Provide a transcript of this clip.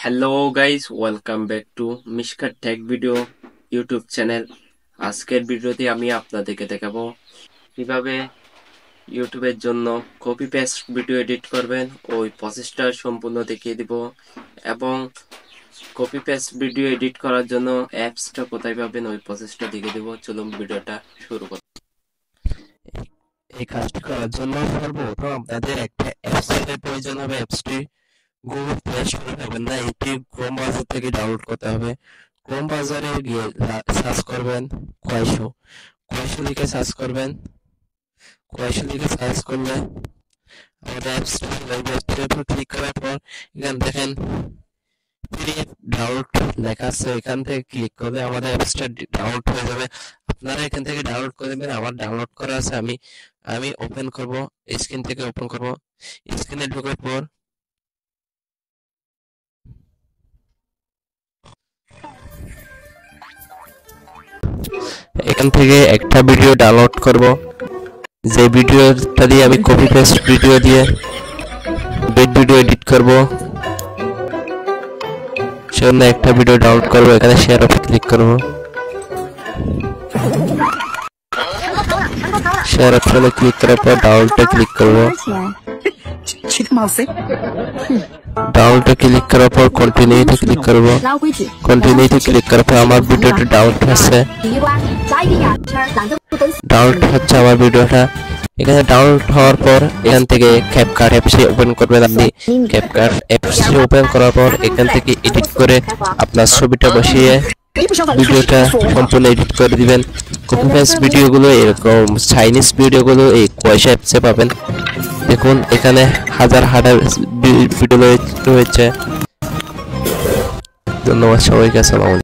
Hello guys, welcome back to মিশকার tech video YouTube channel. আজকের ভিডিওতে আমি আপনাদেরকে দেখাবো কিভাবে ইউটিউবের জন্য কপি পেস্ট ভিডিও এডিট করবেন। ওই প্রসেসটা সম্পূর্ণ দেখিয়ে দিব এবং কপি পেস্ট ভিডিও এডিট করার জন্য অ্যাপসটা কোথায় পাবেন ওই প্রসেসটা দেখিয়ে দিব। চলুন ভিডিওটা শুরু করি। এই কাজটি করার জন্য সর্বপ্রথম আপনাদের একটা অ্যাপসের প্রয়োজন হবে। অ্যাপসটি গুগল প্লে স্টোরে পাবেন না, এটি ক্রোম ব্রাউজার থেকে ডাউনলোড করতে হবে। ক্রোম ব্রাউজারে গিয়ে সার্চ করবেন কোয়েশো লিখে সার্চ করবেন। কোয়েশো লিখে সার্চ করলে আমাদের অ্যাপসটা ওয়েবসাইটের উপর ক্লিক করার পর এখানে দেখেন পিডিএফ ডাউনলোড লেখা আছে, এখান থেকে ক্লিক করলে আমাদের অ্যাপসটা ডাউনলোড হয়ে যাবে। আপনারা এখান থেকে ডাউনলোড করে নেবেন। আমার ডাউনলোড করা আছে, আমি ওপেন করব, স্ক্রিন থেকে ওপেন করব। স্ক্রিনে ঢোকার পর এখান থেকে একটা ভিডিও ডাউনলোড করব, যে ভিডিওটা দিয়ে আমি কপি পেস্ট ভিডিও দিয়ে ভিডিও এডিট করব। সেজন্য একটা ভিডিও ডাউনলোড করব, এখানে শেয়ার অপশন ক্লিক করব। শেয়ার অপশনে ক্লিক করার পর ডাউনলোডে ক্লিক করব। ডাউনলোডে ক্লিক করার পর কন্টিনিউতে ক্লিক করব। কন্টিনিউতে ক্লিক করার পর আমার ভিডিওটা ডাউনলোড হচ্ছে আমার ভিডিওটা। এখানে ডাউনলোড হওয়ার পর এখান থেকে ক্যাপকাট অ্যাপসে ওপেন করবেন। আপনি ক্যাপকাট অ্যাপসে ওপেন করার পর এখান থেকে এডিট করে আপনার ছবিটা বসিয়ে ভিডিওটা সম্পূর্ণ এডিট করে দিবেন। কপি পেস্ট ভিডিওগুলো এরকম চাইনিজ ভিডিওগুলো এই কোয়েশো অ্যাপসে পাবেন। দেখুন এখানে হাজার ভিডিও রয়েছে। ধন্যবাদ সবাইকে। আসসালামু আলাইকুম।